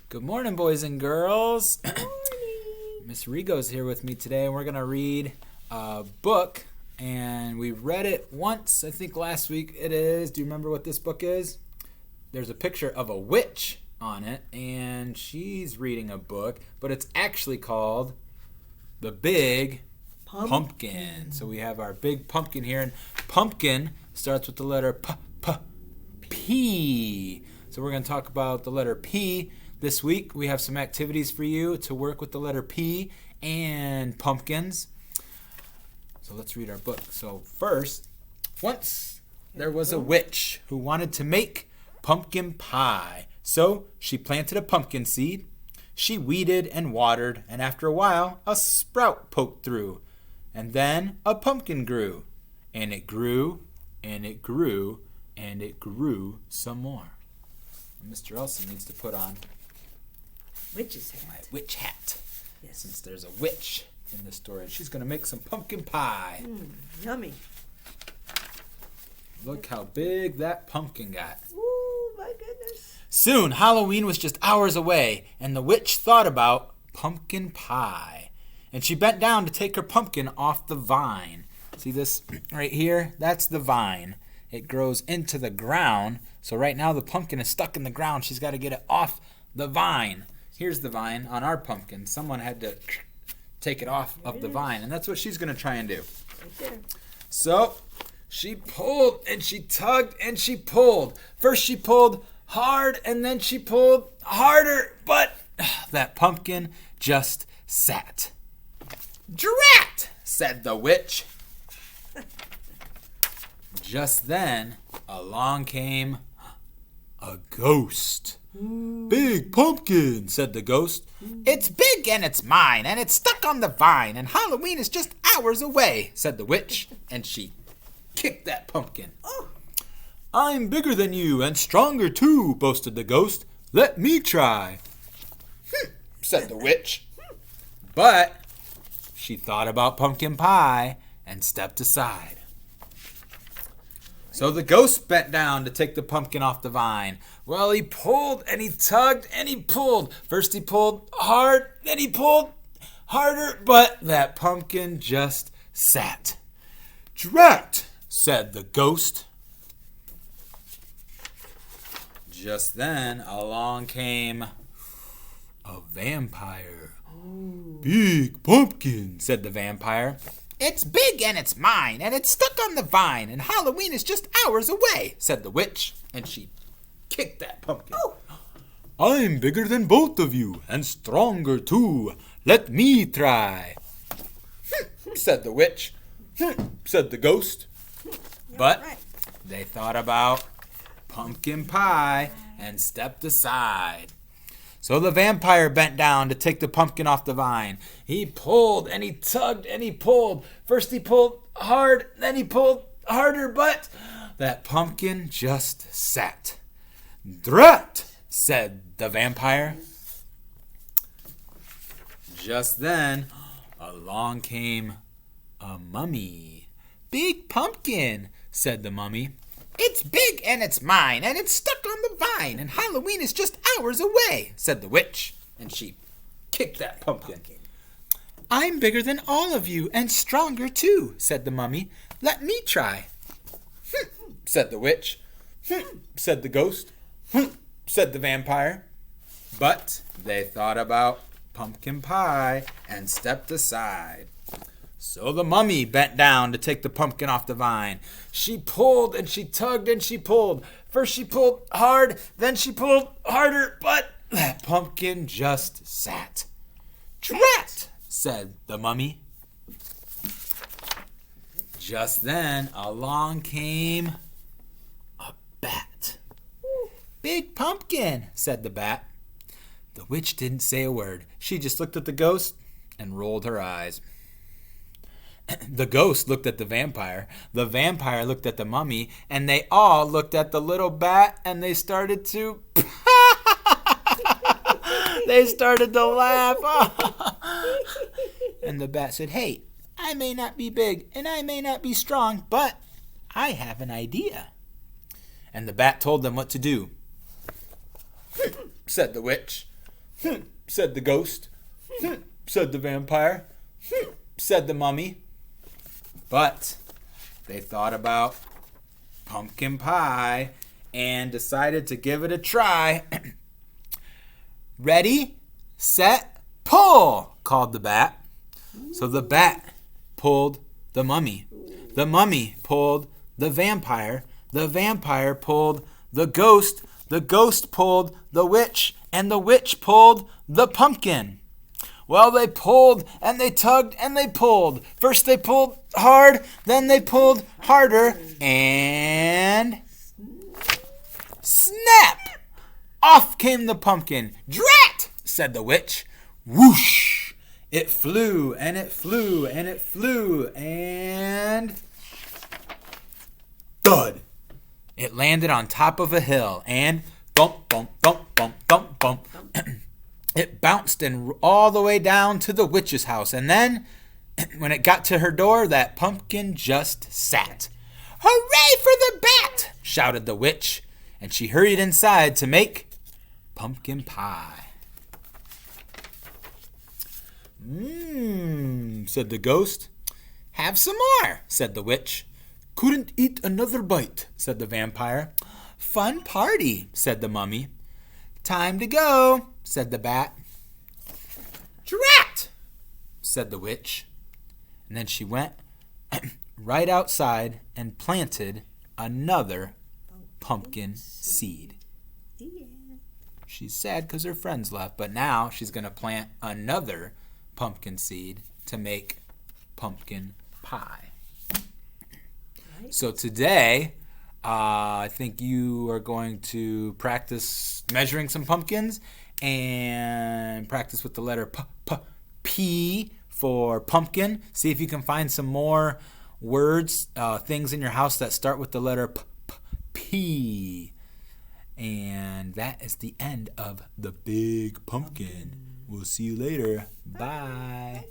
Good morning, boys and girls. Good morning. Miss Rigo's here with me today, and we're going to read a book. And we read it once, I think last week it is. Do you remember what this book is? There's a picture of a witch on it, and she's reading a book, but it's actually called The Big Pumpkin. So we have our big pumpkin here, and pumpkin starts with the letter P. So we're going to talk about the letter P. This week we have some activities for you to work with the letter P and pumpkins. So let's read our book. So first, once there was a witch who wanted to make pumpkin pie. So she planted a pumpkin seed. She weeded and watered, and after a while, a sprout poked through. And then a pumpkin grew. And it grew, and it grew, and it grew some more. Mr. Elson needs to put on Witch's hat. my witch hat. Yes. Since there's a witch in the story. She's going to make some pumpkin pie. Yummy. Look how big that pumpkin got. Ooh, my goodness. Soon, Halloween was just hours away, and the witch thought about pumpkin pie. And she bent down to take her pumpkin off the vine. See this right here? That's the vine. It grows into the ground. So right now the pumpkin is stuck in the ground. She's got to get it off the vine. Here's the vine on our pumpkin. Someone had to take it off of the vine, and that's what she's going to try and do. Right there. So she pulled and she tugged and she pulled. First she pulled hard and then she pulled harder, but that pumpkin just sat. "Drat!" said the witch. Just then, along came a ghost. "Big pumpkin," said the ghost. "It's big and it's mine, and it's stuck on the vine, and Halloween is just hours away," said the witch, and she kicked that pumpkin. Oh. "I'm bigger than you and stronger too," boasted the ghost. "Let me try." Said the witch. But she thought about pumpkin pie and stepped aside. So the ghost bent down to take the pumpkin off the vine. Well, he pulled and he tugged and he pulled. First he pulled hard, then he pulled harder, but that pumpkin just sat. "Drat!" said the ghost. Just then, along came a vampire. "Big pumpkin," said the vampire. "It's big and it's mine, and it's stuck on the vine, and Halloween is just hours away," said the witch, and she kicked that pumpkin. Oh. "I'm bigger than both of you, and stronger too. Let me try." Said the witch. Said the ghost. But Right. they thought about pumpkin pie and stepped aside. So the vampire bent down to take the pumpkin off the vine. He pulled and he tugged and he pulled. First he pulled hard, then he pulled harder, but that pumpkin just sat. "Drat!" said the vampire. Just then, along came a mummy. "Big pumpkin," said the mummy. "It's big and it's mine, and it's stuck on the vine, and Halloween is just hours away," said the witch, and she kicked that pumpkin. "I'm bigger than all of you, and stronger too," said the mummy. "Let me try." Said the witch. Said the ghost. Said the vampire. But they thought about pumpkin pie and stepped aside. So the mummy bent down to take the pumpkin off the vine. She pulled and she tugged and she pulled. First she pulled hard, then she pulled harder, but that pumpkin just sat. "Drat!" said the mummy. Just then, along came a bat. "Big pumpkin," said the bat. The witch didn't say a word. She just looked at the ghost and rolled her eyes. The ghost looked at the vampire looked at the mummy, and they all looked at the little bat, and they started to laugh. And the bat said, "Hey, I may not be big and I may not be strong, but I have an idea." And the bat told them what to do. said the witch. Said the ghost. Said the vampire. Said the mummy. But they thought about pumpkin pie and decided to give it a try. Ready, set, pull, called the bat. So the bat pulled the mummy. The mummy pulled the vampire. The vampire pulled the ghost. The ghost pulled the witch. And the witch pulled the pumpkin. Well, they pulled and they tugged and they pulled. First they pulled hard, then they pulled harder, and snap! Off came the pumpkin. Drat! Said the witch. Whoosh! It flew and it flew and it flew and thud! It landed on top of a hill and bump, bump, bump, bump, bump, bump. It bounced and all the way down to the witch's house. And then, when it got to her door, that pumpkin just sat. Hooray for the bat! Shouted the witch. And she hurried inside to make pumpkin pie. Said the ghost. Have some more, said the witch. Couldn't eat another bite, said the vampire. Fun party, said the mummy. Time to go, said the bat. Drat, said the witch. And then she went right outside and planted another pumpkin seed. She's sad because her friends left, but now she's going to plant another pumpkin seed to make pumpkin pie. So today, I think you are going to practice measuring some pumpkins and practice with the letter P for pumpkin. See if you can find some more words, things in your house that start with the letter P. And that is the end of the big pumpkin. We'll see you later. Bye.